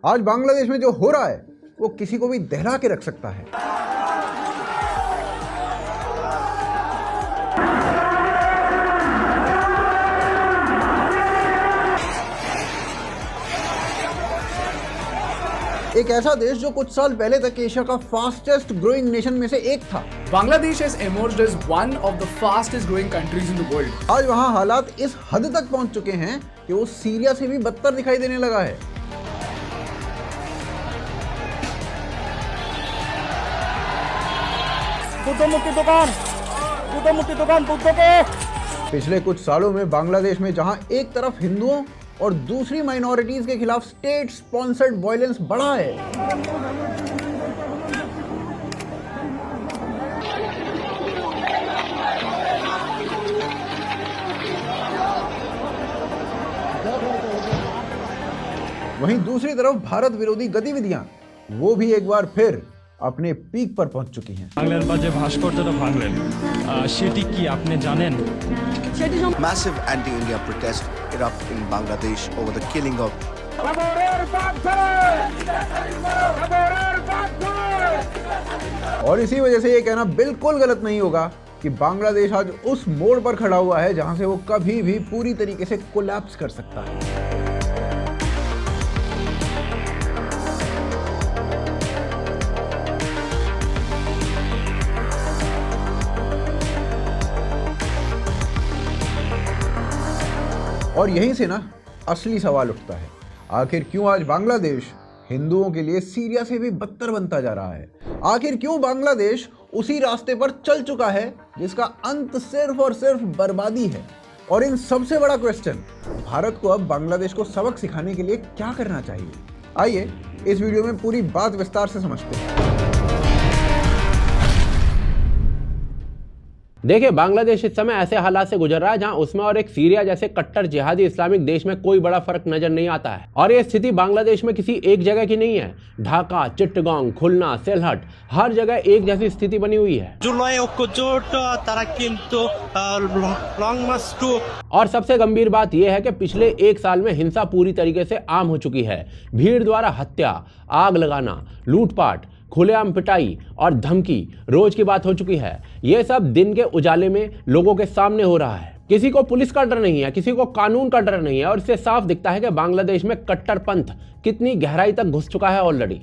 आज बांग्लादेश में जो हो रहा है वो किसी को भी दहला के रख सकता है। एक ऐसा देश जो कुछ साल पहले तक एशिया का फास्टेस्ट ग्रोइंग नेशन में से एक था। Bangladesh has emerged as one of the fastest growing countries in the world. आज वहां हालात इस हद तक पहुंच चुके हैं कि वो सीरिया से भी बदतर दिखाई देने लगा है। पिछले कुछ सालों में बांग्लादेश में जहां एक तरफ हिंदुओं और दूसरी माइनॉरिटीज के खिलाफ स्टेट स्पॉन्सर्ड वायलेंस बढ़ा है, वहीं दूसरी तरफ भारत विरोधी गतिविधियां वो भी एक बार फिर अपने पीक पर पहुंच चुकी हैं। বাংলার বাজে ভাস্কর্যটা ভাঙলেন সেটি কি আপনি জানেন? Massive anti-India protests erupt in Bangladesh over the killing of और इसी वजह से ये कहना बिल्कुल गलत नहीं होगा कि बांग्लादेश आज उस मोड़ पर खड़ा हुआ है जहां से वो कभी भी पूरी तरीके से कोलैप्स कर सकता है। और यहीं से ना असली सवाल उठता है, आखिर क्यों आज बांग्लादेश हिंदुओं के लिए सीरिया से भी बदतर बनता जा रहा है? आखिर क्यों बांग्लादेश उसी रास्ते पर चल चुका है जिसका अंत सिर्फ और सिर्फ बर्बादी है? और इन सबसे बड़ा क्वेश्चन, भारत को अब बांग्लादेश को सबक सिखाने के लिए क्या करना चाहिए? आइए इस वीडियो में पूरी बात विस्तार से समझते हैं। देखिए, बांग्लादेश इस समय ऐसे हालात से गुजर रहा है जहां उसमें और एक सीरिया जैसे कट्टर जिहादी इस्लामिक देश में कोई बड़ा फर्क नजर नहीं आता है। और ये स्थिति बांग्लादेश में किसी एक जगह की नहीं है। ढाका, चिट्टगांव, खुलना, सेलहट, हर जगह एक जैसी स्थिति बनी हुई है। और सबसे गंभीर बात यह है कि पिछले एक साल में हिंसा पूरी तरीके से आम हो चुकी है। भीड़ द्वारा हत्या, आग लगाना, लूटपाट, खुलेआम पिटाई और धमकी रोज की बात हो चुकी है। यह सब दिन के उजाले में लोगों के सामने हो रहा है। किसी को पुलिस का डर नहीं है, किसी को कानून का डर नहीं है। और इससे साफ दिखता है कि बांग्लादेश में कट्टरपंथ कितनी गहराई तक घुस चुका है ऑलरेडी।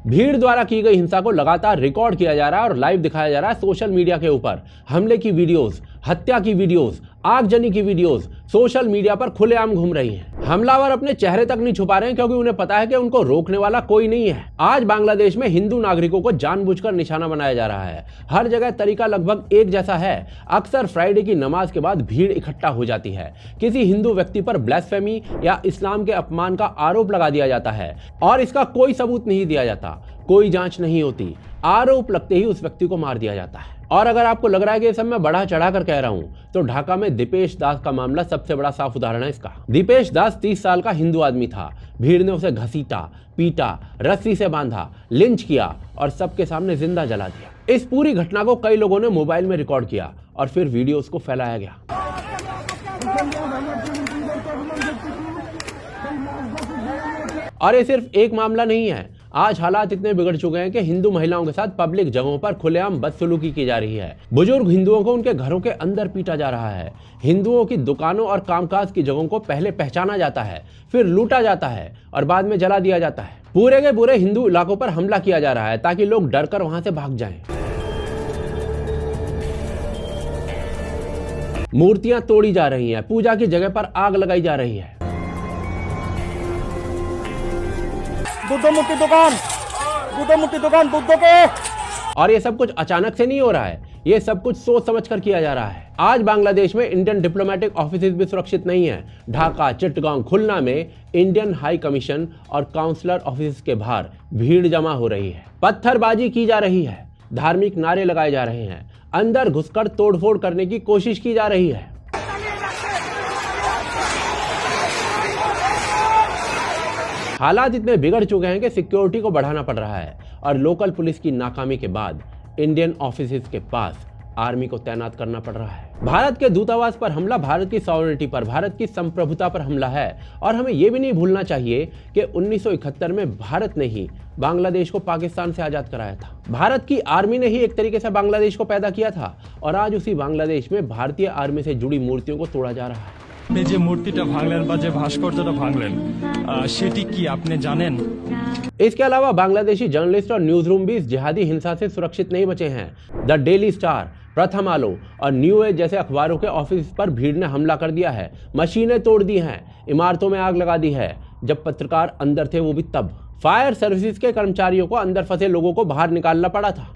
भीड़ द्वारा की गई हिंसा को लगातार रिकॉर्ड किया जा रहा है और लाइव दिखाया जा रहा है सोशल मीडिया के ऊपर। हमले की वीडियोस, हत्या की वीडियोस, आगजनी की वीडियोस सोशल मीडिया पर खुलेआम घूम रही हैं। हमलावर अपने चेहरे तक नहीं छुपा रहे हैं क्योंकि उन्हें पता है कि उनको रोकने वाला कोई नहीं है। आज बांग्लादेश में हिंदू नागरिकों को जानबूझकर निशाना बनाया जा रहा है। हर जगह तरीका लगभग एक जैसा है। अक्सर फ्राइडे की नमाज के बाद भीड़ इकट्ठा हो जाती है। किसी हिंदू व्यक्ति पर ब्लास्फेमी या इस्लाम के अपमान का आरोप लगा दिया जाता है और इसका कोई सबूत नहीं दिया जाता, कोई जांच नहीं होती। आरोप लगते ही उस व्यक्ति को मार दिया जाता है। और अगर आपको लग रहा है कि ये सब मैं बढ़ा चढ़ा कर कह रहा हूं, तो ढाका में दीपेश दास का मामला सबसे बड़ा साफ उदाहरण है इसका। दीपेश दास 30 साल का हिंदू आदमी था। भीड़ ने उसे घसीटा, पीटा, रस्सी से बांधा, लिंच किया और सबके सामने जिंदा जला दिया। इस पूरी घटना को कई लोगों ने मोबाइल में रिकॉर्ड किया और फिर वीडियोस को फैलाया गया। और ये सिर्फ एक मामला नहीं है। आज हालात इतने बिगड़ चुके हैं कि हिंदू महिलाओं के साथ पब्लिक जगहों पर खुलेआम बदसलूकी की जा रही है। बुजुर्ग हिंदुओं को उनके घरों के अंदर पीटा जा रहा है। हिंदुओं की दुकानों और कामकाज की जगहों को पहले पहचाना जाता है, फिर लूटा जाता है और बाद में जला दिया जाता है। पूरे के पूरे हिंदू इलाकों पर हमला किया जा रहा है ताकि लोग डरकर वहां से भाग जाएं। मूर्तियां तोड़ी जा रही हैं, पूजा की जगह पर आग लगाई जा रही है। और ये सब कुछ अचानक से नहीं हो रहा है, ये सब कुछ सोच समझ कर किया जा रहा है। आज बांग्लादेश में इंडियन डिप्लोमेटिक ऑफिसेज भी सुरक्षित नहीं है। ढाका, चिट्टगांव, खुलना में इंडियन हाई कमीशन और काउंसलर ऑफिस के बाहर भीड़ जमा हो रही है। पत्थरबाजी की जा रही है, धार्मिक नारे लगाए जा रहे हैं, अंदर घुसकर तोड़फोड़ करने की कोशिश की जा रही है। हालात इतने बिगड़ चुके हैं कि सिक्योरिटी को बढ़ाना पड़ रहा है और लोकल पुलिस की नाकामी के बाद इंडियन ऑफिसेज के पास आर्मी को तैनात करना पड़ रहा है। भारत के दूतावास पर हमला भारत की सॉवरेनिटी पर, भारत की संप्रभुता पर हमला है। और हमें यह भी नहीं भूलना चाहिए कि 1971 में भारत ने ही बांग्लादेश को पाकिस्तान से आजाद कराया था। भारत की आर्मी ने ही एक तरीके से बांग्लादेश को पैदा किया था और आज उसी बांग्लादेश में भारतीय आर्मी से जुड़ी मूर्तियों को तोड़ा जा रहा है। আপনি যে মূর্তিটা ভাঙলেন বা যে ভাস্কর্যটা ভাঙলেন সেটি কি আপনি জানেন? इसके अलावा बांग्लादेशी जर्नलिस्ट और न्यूज रूम भी इस जिहादी हिंसा से सुरक्षित नहीं बचे हैं। द डेली स्टार, प्रथम आलो और न्यू एज जैसे अखबारों के ऑफिस पर भीड़ ने हमला कर दिया है, मशीनें तोड़ दी हैं, इमारतों में आग लगा दी है। जब पत्रकार अंदर थे वो भी तब। फायर सर्विसेज के कर्मचारियों को अंदर फंसे लोगों को बाहर निकालना पड़ा था।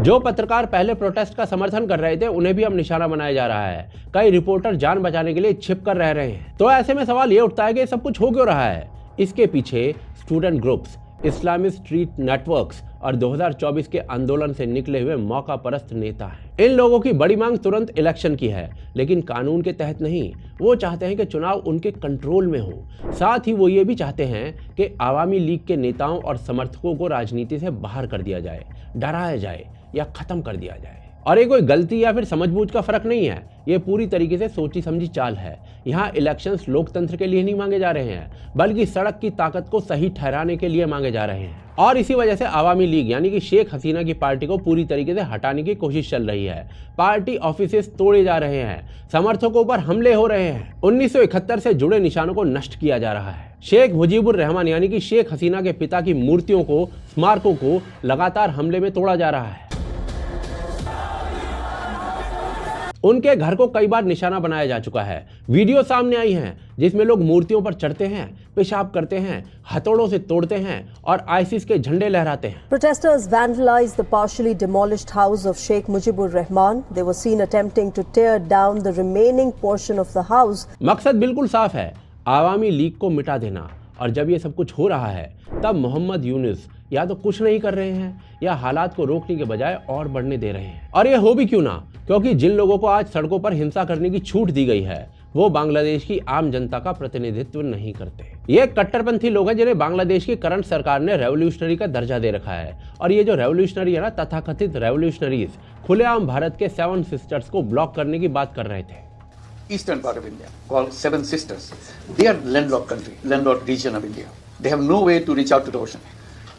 जो पत्रकार पहले प्रोटेस्ट का समर्थन कर रहे थे उन्हें भी अब निशाना बनाया जा रहा है। कई रिपोर्टर जान बचाने के लिए छिप कर रह रहे हैं। तो ऐसे में सवाल ये उठता है कि सब कुछ हो क्यों रहा है? इसके पीछे student groups, Islamic street networks और 2024 के आंदोलन से निकले हुए मौका परस्त नेता हैं। इन लोगों की बड़ी मांग तुरंत इलेक्शन की है, लेकिन कानून के तहत नहीं। वो चाहते हैं कि चुनाव उनके कंट्रोल में हो। साथ ही वो ये भी चाहते हैं कि आवामी लीग के नेताओं और समर्थकों को राजनीति से बाहर कर दिया जाए, डराया जाए या खत्म कर दिया जाए। और ये कोई गलती या फिर समझबूझ का फर्क नहीं है, ये पूरी तरीके से सोची समझी चाल है। यहाँ इलेक्शंस लोकतंत्र के लिए नहीं मांगे जा रहे हैं, बल्कि सड़क की ताकत को सही ठहराने के लिए मांगे जा रहे हैं। और इसी वजह से आवामी लीग यानी कि शेख हसीना की पार्टी को पूरी तरीके से हटाने की कोशिश चल रही है। पार्टी ऑफिसेस तोड़े जा रहे हैं, समर्थकों पर हमले हो रहे हैं, 1971 से जुड़े निशानों को नष्ट किया जा रहा है। शेख मुजीबुर रहमान यानी कि शेख हसीना के पिता की मूर्तियों को, स्मारकों को लगातार हमले में तोड़ा जा रहा है। उनके घर को कई बार निशाना बनाया जा चुका है। वीडियो सामने आई हैं जिसमें लोग मूर्तियों पर चढ़ते हैं, पेशाब करते हैं, हथौड़ों से तोड़ते हैं और आईसिस के झंडे लहराते हैं। Protesters vandalized the partially demolished house of Sheikh Mujibur Rahman. They were seen attempting to tear down the remaining portion of the house. मकसद बिल्कुल साफ है, आवामी लीग को मिटा देना। और जब ये सब कुछ हो रहा है तब मोहम्मद यूनुस या तो कुछ नहीं कर रहे हैं या हालात को रोकने के बजाय और बढ़ने दे रहे हैं। और ये हो भी क्यों ना, क्योंकि जिन लोगों को आज सड़कों पर हिंसा करने की छूट दी गई है वो बांग्लादेश की आम जनता का प्रतिनिधित्व नहीं करते। ये कट्टरपंथी लोग हैं जिन्हें बांग्लादेश की करंट सरकार ने रेवोल्यूशनरी का दर्जा दे रखा है। और ये जो रेवोल्यूशनरी है ना, तथाकथित रेवोल्यूशनरीज खुलेआम भारत के 7 सिस्टर्स को ब्लॉक करने की बात कर रहे थे। Eastern part of India, called Seven Sisters. They are landlocked country, landlocked region of India. They have no way to reach out to the ocean.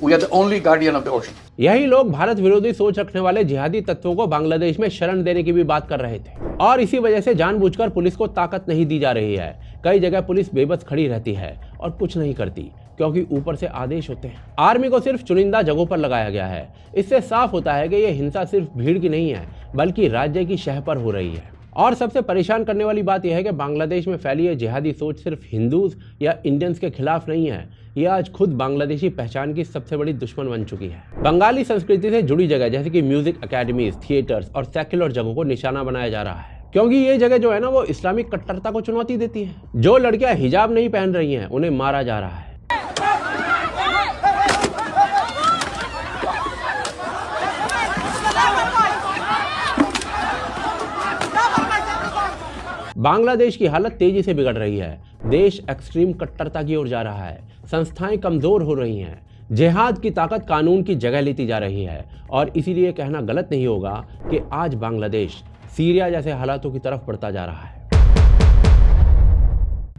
We are the only guardian of the ocean. यही लोग भारत विरोधी सोच रखने वाले जिहादी तत्वों को बांग्लादेश में शरण देने की भी बात कर रहे थे। और इसी वजह से जानबूझकर पुलिस को ताकत नहीं दी जा रही है। कई जगह पुलिस बेबस खड़ी रहती है और कुछ नहीं करती, क्योंकि ऊपर से आदेश होते हैं। आर्मी को सिर्फ चुनिंदा जगहों पर लगाया गया है। इससे साफ होता है कि यह हिंसा सिर्फ भीड़ की नहीं है, बल्कि राज्य की शह पर हो रही है। और सबसे परेशान करने वाली बात यह है कि बांग्लादेश में फैली यह जिहादी सोच सिर्फ हिंदूज या इंडियंस के खिलाफ नहीं है, यह आज खुद बांग्लादेशी पहचान की सबसे बड़ी दुश्मन बन चुकी है। बंगाली संस्कृति से जुड़ी जगह जैसे कि म्यूजिक अकेडमीज, थिएटर्स और सेक्युलर जगहों को निशाना बनाया जा रहा है, क्योंकि ये जगह जो है ना वो इस्लामिक कट्टरता को चुनौती देती है। जो लड़कियां हिजाब नहीं पहन रही हैं उन्हें मारा जा रहा है। बांग्लादेश की हालत तेजी से बिगड़ रही है। देश एक्सट्रीम कट्टरता की ओर जा रहा है, संस्थाएं कमजोर हो रही हैं, जिहाद की ताकत कानून की जगह लेती जा रही है। और इसीलिए कहना गलत नहीं होगा कि आज बांग्लादेश सीरिया जैसे हालातों की तरफ बढ़ता जा रहा है।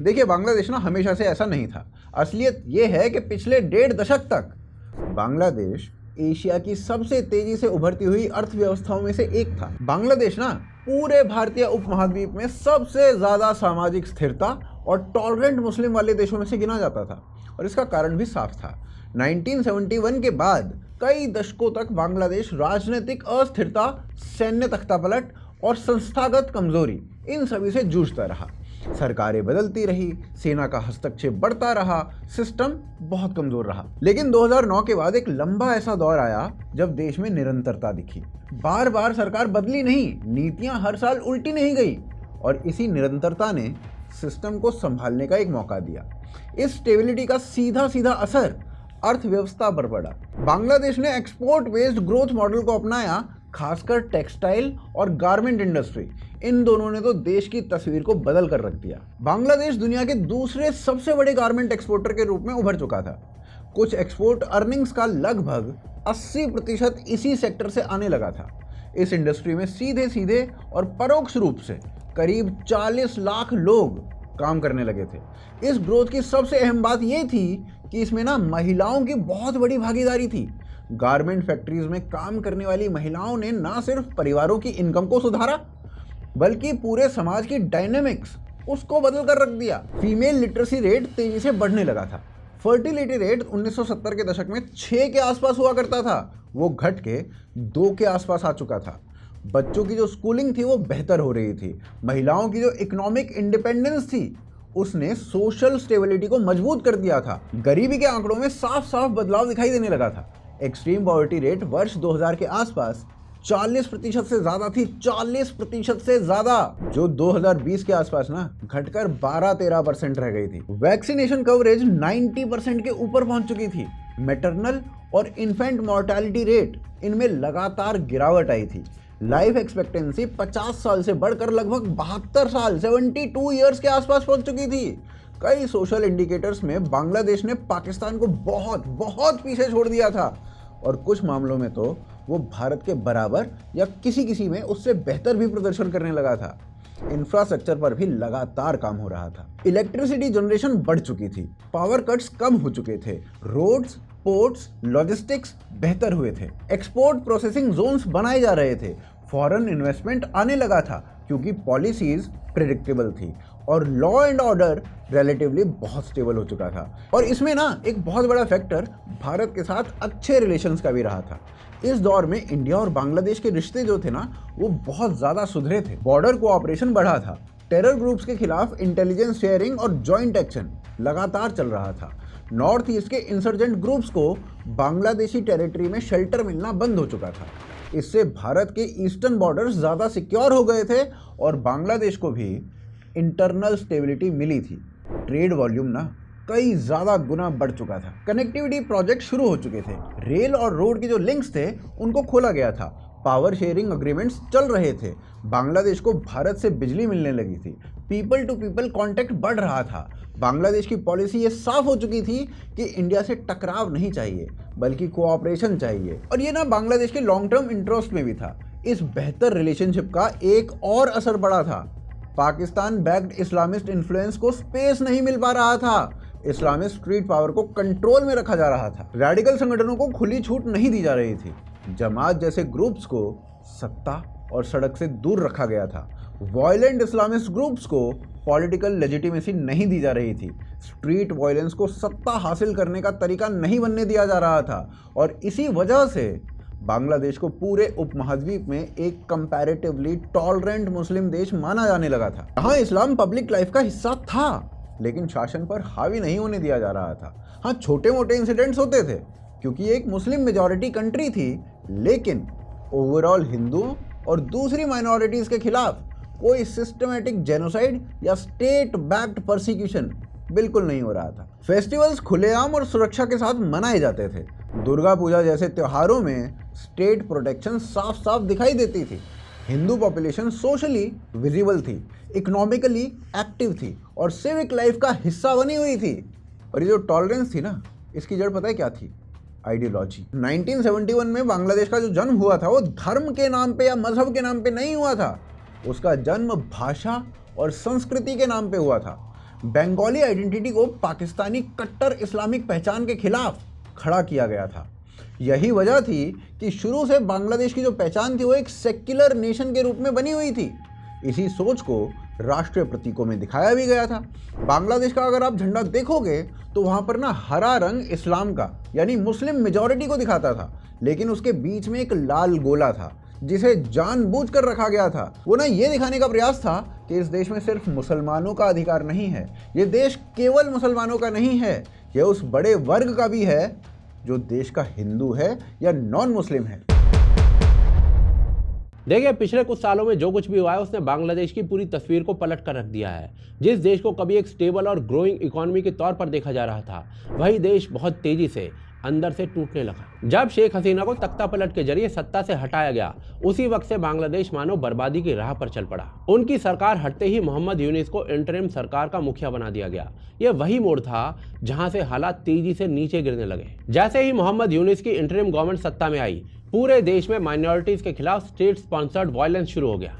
देखिए, बांग्लादेश ना हमेशा से ऐसा नहीं था। असलियत यह है कि पिछले 1.5 दशक तक बांग्लादेश एशिया की सबसे तेजी से उभरती हुई अर्थव्यवस्थाओं में से एक था। बांग्लादेश ना पूरे भारतीय उपमहाद्वीप में सबसे ज्यादा सामाजिक स्थिरता और टॉलरेंट मुस्लिम वाले देशों में से गिना जाता था। और इसका कारण भी साफ था। 1971 के बाद कई दशकों तक बांग्लादेश राजनीतिक अस्थिरता, सैन्य तख्तापलट और संस्थागत कमजोरी, इन सभी से जूझता रहा। सरकारें बदलती रही, सेना का हस्तक्षेप बढ़ता रहा, सिस्टम बहुत कमजोर रहा। लेकिन 2009 के बाद एक लंबा ऐसा दौर आया जब देश में निरंतरता दिखी। बार बार सरकार बदली नहीं, नीतियां हर साल उल्टी नहीं गई, और इसी निरंतरता ने सिस्टम को संभालने का एक मौका दिया। इस स्टेबिलिटी का सीधा सीधा असर अर्थव्यवस्था पर पड़ा। बांग्लादेश ने एक्सपोर्ट बेस्ड ग्रोथ मॉडल को अपनाया, खासकर टेक्सटाइल और गारमेंट इंडस्ट्री, इन दोनों ने तो देश की तस्वीर को बदल कर रख दिया। बांग्लादेश दुनिया के दूसरे सबसे बड़े गारमेंट एक्सपोर्टर के रूप में उभर चुका था। कुछ एक्सपोर्ट अर्निंग्स का लगभग 80% इसी सेक्टर से आने लगा था। इस इंडस्ट्री में सीधे सीधे और परोक्ष रूप से करीब 40 लाख लोग काम करने लगे थे। इस ग्रोथ की सबसे अहम बात यह थी कि इसमें ना महिलाओं की बहुत बड़ी भागीदारी थी। गारमेंट फैक्ट्रीज में काम करने वाली महिलाओं ने ना सिर्फ परिवारों की इनकम को सुधारा, बल्कि पूरे समाज की डायनेमिक्स उसको बदल कर रख दिया। फीमेल लिटरेसी रेट तेजी से बढ़ने लगा था। फर्टिलिटी रेट 1970 के दशक में 6 के आसपास हुआ करता था, वो घट के 2 के आसपास आ चुका था। बच्चों की जो स्कूलिंग थी वो बेहतर हो रही थी। महिलाओं की जो इकोनॉमिक इंडिपेंडेंस थी उसने सोशल स्टेबिलिटी को मजबूत कर दिया था। गरीबी के आंकड़ों में साफ साफ बदलाव दिखाई देने लगा था। एक्सट्रीम पॉवर्टी रेट वर्ष 2000 के आसपास 40% से ज्यादा थी, 40% से ज्यादा, जो 2020 के आसपास ना घटकर 12-13% रह गई थी। वैक्सीनेशन कवरेज 90% के ऊपर पहुंच चुकी थी। मैटरनल और इन्फेंट मॉर्टेलिटी रेट इनमें लगातार गिरावट आई थी। लाइफ एक्सपेक्टेंसी 50 साल से बढ़कर लगभग 72 साल 72 ईयर्स के आसपास पहुंच चुकी थी। कई सोशल इंडिकेटर्स में बांग्लादेश ने पाकिस्तान को बहुत बहुत पीछे छोड़ दिया था और कुछ मामलों में तो वो भारत के बराबर या किसी में उससे बेहतर भी प्रदर्शन करने लगा था। इंफ्रास्ट्रक्चर पर भी लगातार काम हो रहा था। इलेक्ट्रिसिटी जनरेशन बढ़ चुकी थी, पावर कट्स कम हो चुके थे, रोड्स, पोर्ट्स, लॉजिस्टिक्स बेहतर हुए थे, एक्सपोर्ट प्रोसेसिंग जोन्स बनाए जा रहे थे, फॉरेन इन्वेस्टमेंट आने लगा था क्योंकि पॉलिसीज प्रेडिक्टेबल थी और लॉ एंड ऑर्डर रिलेटिवली बहुत स्टेबल हो चुका था। और इसमें ना एक बहुत बड़ा फैक्टर भारत के साथ अच्छे रिलेशंस का भी रहा था। इस दौर में इंडिया और बांग्लादेश के रिश्ते जो थे ना वो बहुत ज़्यादा सुधरे थे। बॉर्डर कोऑपरेशन बढ़ा था, टेरर ग्रुप्स के खिलाफ इंटेलिजेंस शेयरिंग और जॉइंट एक्शन लगातार चल रहा था। नॉर्थ ईस्ट के इंसर्जेंट ग्रुप्स को बांग्लादेशी टेरिटरी में शेल्टर मिलना बंद हो चुका था। इससे भारत के ईस्टर्न बॉर्डर्स ज़्यादा सिक्योर हो गए थे और बांग्लादेश को भी इंटरनल स्टेबिलिटी मिली थी। ट्रेड वॉल्यूम ना कई ज़्यादा गुना बढ़ चुका था। कनेक्टिविटी प्रोजेक्ट शुरू हो चुके थे। रेल और रोड के जो लिंक्स थे उनको खोला गया था। पावर शेयरिंग अग्रीमेंट्स चल रहे थे। बांग्लादेश को भारत से बिजली मिलने लगी थी। पीपल टू पीपल कांटेक्ट बढ़ रहा था। बांग्लादेश की पॉलिसी ये साफ हो चुकी थी कि इंडिया से टकराव नहीं चाहिए बल्कि कोऑपरेशन चाहिए, और ये ना बांग्लादेश के लॉन्ग टर्म इंटरेस्ट में भी था। इस बेहतर रिलेशनशिप का एक और असर पड़ा था। पाकिस्तान बैक्ड इस्लामिस्ट इन्फ्लुएंस को स्पेस नहीं मिल पा रहा था। इस्लामिस्ट स्ट्रीट पावर को कंट्रोल में रखा जा रहा था। रेडिकल संगठनों को खुली छूट नहीं दी जा रही थी। जमात जैसे ग्रुप्स को सत्ता और सड़क से दूर रखा गया था। वायलेंट इस्लामिस्ट ग्रुप्स को पॉलिटिकल लेजिटिमेसी नहीं दी जा रही थी। स्ट्रीट वायलेंस को सत्ता हासिल करने का तरीका नहीं बनने दिया जा रहा था और इसी वजह से बांग्लादेश को पूरे उपमहाद्वीप में एक कंपैरेटिवली टॉलरेंट मुस्लिम देश माना जाने लगा था। यहाँ इस्लाम पब्लिक लाइफ का हिस्सा था लेकिन शासन पर हावी नहीं होने दिया जा रहा था। हाँ, छोटे मोटे इंसिडेंट्स होते थे क्योंकि एक मुस्लिम मेजॉरिटी कंट्री थी, लेकिन ओवरऑल हिंदुओं और दूसरी माइनॉरिटीज़ के खिलाफ कोई सिस्टमैटिक जेनोसाइड या स्टेट बैक्ड परसिक्यूशन बिल्कुल नहीं हो रहा था। फेस्टिवल्स खुलेआम और सुरक्षा के साथ मनाए जाते थे। दुर्गा पूजा जैसे त्योहारों में स्टेट प्रोटेक्शन साफ साफ दिखाई देती थी। हिंदू पॉपुलेशन सोशली विजिबल थी, इकोनॉमिकली एक्टिव थी और सिविक लाइफ का हिस्सा बनी हुई थी। और ये जो टॉलरेंस थी ना, इसकी जड़ पता है क्या थी? आइडियोलॉजी। 1971 में बांग्लादेश का जो जन्म हुआ था वो धर्म के नाम पे या मजहब के नाम पे नहीं हुआ था। उसका जन्म भाषा और संस्कृति के नाम पे हुआ था। बंगाली आइडेंटिटी को पाकिस्तानी कट्टर इस्लामिक पहचान के खिलाफ खड़ा किया गया था। यही वजह थी कि शुरू से बांग्लादेश की जो पहचान थी वो एक सेक्युलर नेशन के रूप में बनी हुई थी। इसी सोच को राष्ट्रीय प्रतीकों में दिखाया भी गया था। बांग्लादेश का अगर आप झंडा देखोगे तो वहाँ पर ना हरा रंग इस्लाम का यानी मुस्लिम मेजॉरिटी को दिखाता था, लेकिन उसके बीच में एक लाल गोला था जिसे जानबूझकर रखा गया था। वो ना ये दिखाने का प्रयास था कि इस देश में सिर्फ मुसलमानों का अधिकार नहीं है, ये देश केवल मुसलमानों का नहीं है, यह उस बड़े वर्ग का भी है जो देश का हिंदू है या नॉन मुस्लिम है। देखिए, पिछले कुछ सालों में जो कुछ भी हुआ है उसने बांग्लादेश की पूरी तस्वीर को पलट कर रख दिया है। जिस देश को कभी एक स्टेबल और ग्रोइंग इकोनॉमी के तौर पर देखा जा रहा था, वही देश बहुत तेजी से अंदर से टूटने लगा। जब शेख हसीना को तख्ता पलट के जरिए सत्ता से हटाया गया, उसी वक्त से बांग्लादेश मानो बर्बादी की राह पर चल पड़ा। उनकी सरकार हटते ही मोहम्मद यूनिस को इंटरिम सरकार का मुखिया बना दिया गया। यह वही मोड़ था जहां से हालात तेजी से नीचे गिरने लगे। जैसे ही मोहम्मद यूनिस की इंटरिम गवर्नमेंट सत्ता में आई, पूरे देश में माइनॉरिटीज के खिलाफ स्टेट स्पॉन्सर्ड वायलेंस शुरू हो गया।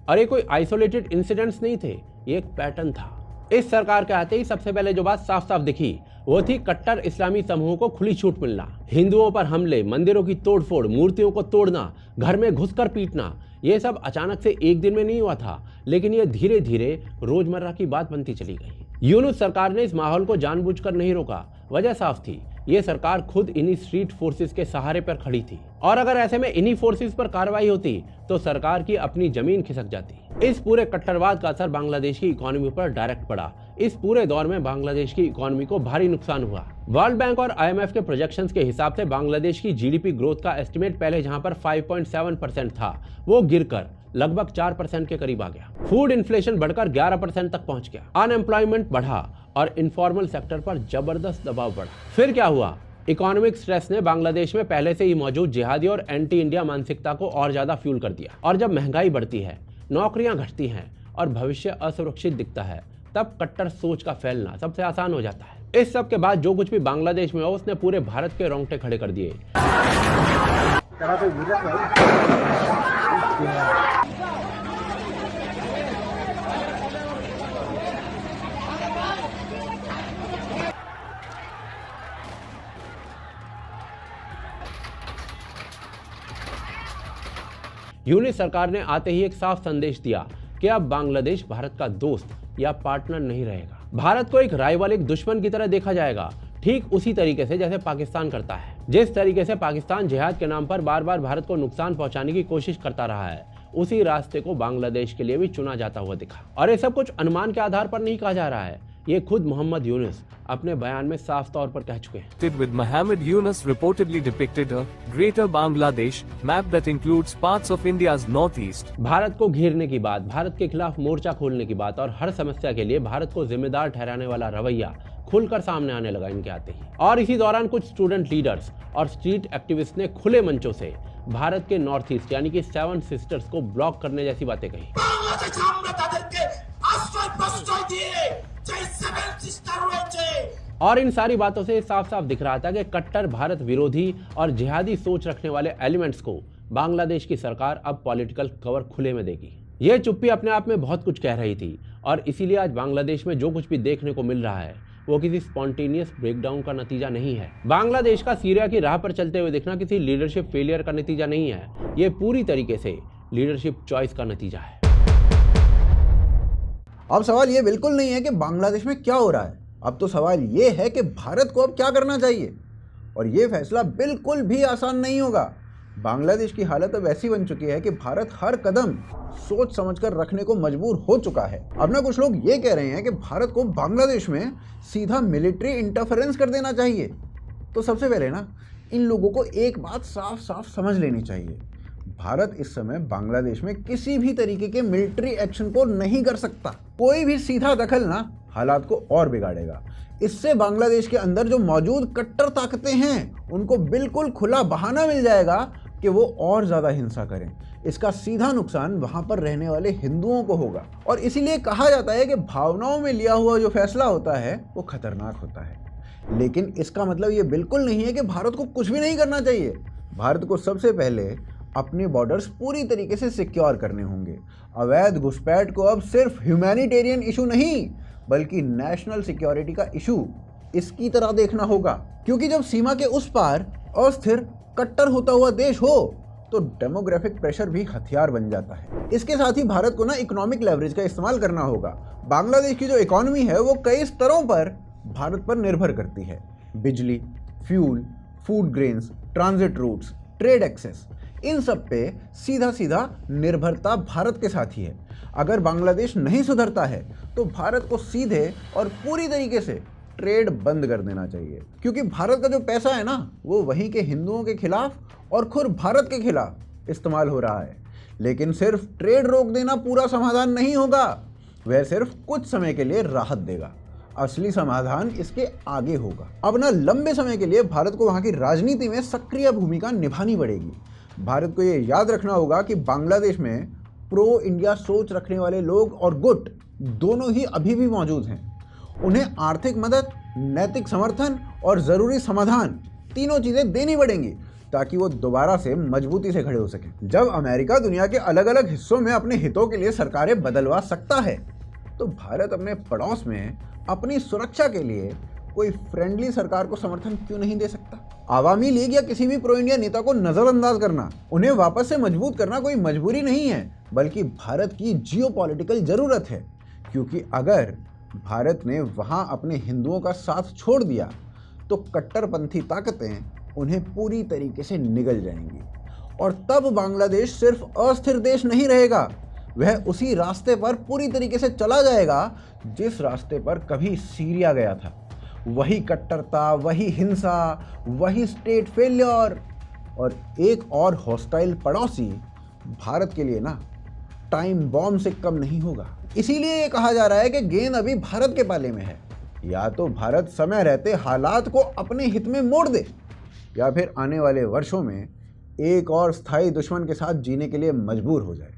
और ये कोई आइसोलेटेड इंसिडेंट्स नहीं थे, ये एक पैटर्न था। इस सरकार के आते ही सबसे पहले जो बात साफ साफ दिखी वो थी कट्टर इस्लामी समूहों को खुली छूट मिलना। हिंदुओं पर हमले, मंदिरों की तोड़फोड़, मूर्तियों को तोड़ना, घर में घुसकर पीटना, ये सब अचानक से एक दिन में नहीं हुआ था, लेकिन ये धीरे धीरे रोजमर्रा की बात बनती चली गई। यूनुस सरकार ने इस माहौल को जानबूझकर नहीं रोका। वजह साफ थी, ये सरकार खुद इन्हीं स्ट्रीट फोर्सेस के सहारे पर खड़ी थी, और अगर ऐसे में इन्हीं फोर्सेस पर कार्रवाई होती तो सरकार की अपनी जमीन खिसक जाती। इस पूरे कट्टरवाद का असर बांग्लादेश की इकोनॉमी पर डायरेक्ट पड़ा। इस पूरे दौर में बांग्लादेश की इकोनॉमी को भारी नुकसान हुआ। वर्ल्ड बैंक और IMF के प्रोजेक्शंस के हिसाब से बांग्लादेश की GDP ग्रोथ का एस्टिमेट पहले जहां पर 5.7% था, वो गिरकर लगभग 4% के करीब आ गया। फूड इन्फ्लेशन बढ़कर 11% तक पहुंच गया। अनएम्प्लॉयमेंट बढ़ा और इनफॉर्मल सेक्टर पर जबरदस्त दबाव बढ़ा। फिर क्या हुआ? इकोनॉमिक स्ट्रेस ने बांग्लादेश में पहले से ही मौजूद जिहादी और एंटी इंडिया मानसिकता को और ज्यादा फ्यूल कर दिया। और जब महंगाई बढ़ती है, नौकरियां घटती हैं और भविष्य असुरक्षित दिखता है, तब कट्टर सोच का फैलना सबसे आसान हो जाता है। इस सब के बाद जो कुछ भी बांग्लादेश में हो, उसने पूरे भारत के रोंगटे खड़े कर दिए। यूनिस सरकार ने आते ही एक साफ संदेश दिया कि अब बांग्लादेश भारत का दोस्त या पार्टनर नहीं रहेगा। भारत को एक राइवल, एक दुश्मन की तरह देखा जाएगा, ठीक उसी तरीके से जैसे पाकिस्तान करता है। जिस तरीके से पाकिस्तान जिहाद के नाम पर बार बार भारत को नुकसान पहुंचाने की कोशिश करता रहा है, उसी रास्ते को बांग्लादेश के लिए भी चुना जाता हुआ दिखा। और ये सब कुछ अनुमान के आधार पर नहीं कहा जा रहा है, ये खुद मोहम्मद यूनुस अपने बयान में साफ तौर पर कह चुके हैं। With Mohammed Yunus reportedly depicted a greater Bangladesh map that includes parts of India's northeast. Bharat को घेरने की बात, भारत के खिलाफ मोर्चा खोलने की बात और हर समस्या के लिए भारत को जिम्मेदार ठहराने वाला रवैया खुलकर सामने आने लगा इनके आते ही। और इसी दौरान कुछ स्टूडेंट लीडर्स और स्ट्रीट एक्टिविस्ट ने खुले मंचों से भारत के नॉर्थ ईस्ट यानी कि 7 सिस्टर्स को ब्लॉक करने जैसी बातें कही। और इन सारी बातों से साफ साफ दिख रहा था कि कट्टर भारत विरोधी और जिहादी सोच रखने वाले एलिमेंट्स को बांग्लादेश की सरकार अब पॉलिटिकल कवर खुले में देगी। यह चुप्पी अपने आप में बहुत कुछ कह रही थी, और इसीलिए आज बांग्लादेश में जो कुछ भी देखने को मिल रहा है वो किसी स्पॉन्टेनियस ब्रेकडाउन का नतीजा नहीं है। बांग्लादेश का सीरिया की राह पर चलते हुए दिखना किसी लीडरशिप फेलियर का नतीजा नहीं है, ये पूरी तरीके से लीडरशिप चॉइस का नतीजा है। अब सवाल ये बिल्कुल नहीं है कि बांग्लादेश में क्या हो रहा है, अब तो सवाल ये है कि भारत को अब क्या करना चाहिए। और ये फैसला बिल्कुल भी आसान नहीं होगा। बांग्लादेश की हालत अब ऐसी बन चुकी है कि भारत हर कदम सोच समझकर रखने को मजबूर हो चुका है। अब ना कुछ लोग ये कह रहे हैं कि भारत को बांग्लादेश में सीधा मिलिट्री इंटरफेरेंस कर देना चाहिए। तो सबसे पहले ना इन लोगों को एक बात साफ साफ समझ लेनी चाहिए, भारत इस समय बांग्लादेश में किसी भी तरीके के मिलिट्री एक्शन को नहीं कर सकता। कोई भी सीधा दखल ना हालात को और बिगाड़ेगा। इससे बांग्लादेश के अंदर जो मौजूद कट्टर ताकतें हैं उनको बिल्कुल खुला बहाना मिल जाएगा कि वो और ज़्यादा हिंसा करें। इसका सीधा नुकसान वहाँ पर रहने वाले हिंदुओं को होगा। और इसीलिए कहा जाता है कि भावनाओं में लिया हुआ जो फैसला होता है वो खतरनाक होता है। लेकिन इसका मतलब ये बिल्कुल नहीं है कि भारत को कुछ भी नहीं करना चाहिए। भारत को सबसे पहले अपने बॉर्डर्स पूरी तरीके से सिक्योर करने होंगे। अवैध घुसपैठ को अब सिर्फ ह्यूमैनिटेरियन इशू नहीं बल्कि नेशनल सिक्योरिटी का इशू इसकी तरह देखना होगा, क्योंकि जब सीमा के उस पार अस्थिर कट्टर होता हुआ देश हो तो डेमोग्राफिक प्रेशर भी हथियार बन जाता है। इसके साथ ही भारत को ना इकोनॉमिक लेवरेज का इस्तेमाल करना होगा। बांग्लादेश की जो इकोनॉमी है वो कई स्तरों पर भारत पर निर्भर करती है। बिजली, fuel, food grains, transit routes, trade access, इन सब पे सीधा सीधा निर्भरता भारत के साथ ही है। अगर बांग्लादेश नहीं सुधरता है तो भारत को सीधे और पूरी तरीके से ट्रेड बंद कर देना चाहिए, क्योंकि भारत का जो पैसा है ना वो वहीं के हिंदुओं के खिलाफ और खुद भारत के खिलाफ इस्तेमाल हो रहा है। लेकिन सिर्फ ट्रेड रोक देना पूरा समाधान नहीं होगा, वह सिर्फ कुछ समय के लिए राहत देगा। असली समाधान इसके आगे होगा। अब ना लंबे समय के लिए भारत को वहां की राजनीति में सक्रिय भूमिका निभानी पड़ेगी। भारत को यह याद रखना होगा कि बांग्लादेश में प्रो इंडिया सोच रखने वाले लोग और गुट दोनों ही अभी भी मौजूद हैं। उन्हें आर्थिक मदद, नैतिक समर्थन और जरूरी समाधान तीनों चीजें देनी पड़ेंगी ताकि वो दोबारा से मजबूती से खड़े हो सकें। जब अमेरिका दुनिया के अलग अलग हिस्सों में अपने हितों के लिए सरकारें बदलवा सकता है, तो भारत अपने पड़ोस में अपनी सुरक्षा के लिए कोई फ्रेंडली सरकार को समर्थन क्यों नहीं दे सकता? आवामी लीग या किसी भी प्रो इंडिया नेता को नजरअंदाज करना, उन्हें वापस से मजबूत करना कोई मजबूरी नहीं है, बल्कि भारत की जियोपॉलिटिकल जरूरत है। क्योंकि अगर भारत ने वहां अपने हिंदुओं का साथ छोड़ दिया तो कट्टरपंथी ताकतें उन्हें पूरी तरीके से निगल जाएंगी और तब बांग्लादेश सिर्फ अस्थिर देश नहीं रहेगा, वह उसी रास्ते पर पूरी तरीके से चला जाएगा जिस रास्ते पर कभी सीरिया गया था। वही कट्टरता, वही हिंसा, वही स्टेट फेलियर और एक और हॉस्टाइल पड़ोसी भारत के लिए ना टाइम बॉम्ब से कम नहीं होगा। इसीलिए ये कहा जा रहा है कि गेंद अभी भारत के पाले में है। या तो भारत समय रहते हालात को अपने हित में मोड़ दे, या फिर आने वाले वर्षों में एक और स्थायी दुश्मन के साथ जीने के लिए मजबूर हो जाए।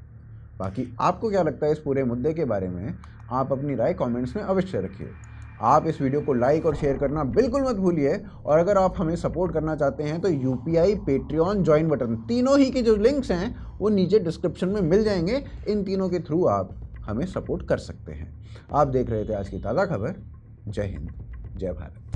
बाकी आपको क्या लगता है इस पूरे मुद्दे के बारे में? आप अपनी राय कमेंट्स में अवश्य रखिए। आप इस वीडियो को लाइक और शेयर करना बिल्कुल मत भूलिए। और अगर आप हमें सपोर्ट करना चाहते हैं तो यूपीआई, पेट्रियन, ज्वाइन बटन, तीनों ही के जो लिंक्स हैं वो नीचे डिस्क्रिप्शन में मिल जाएंगे। इन तीनों के थ्रू आप हमें सपोर्ट कर सकते हैं। आप देख रहे थे आज की ताज़ा खबर। जय हिंद, जय भारत।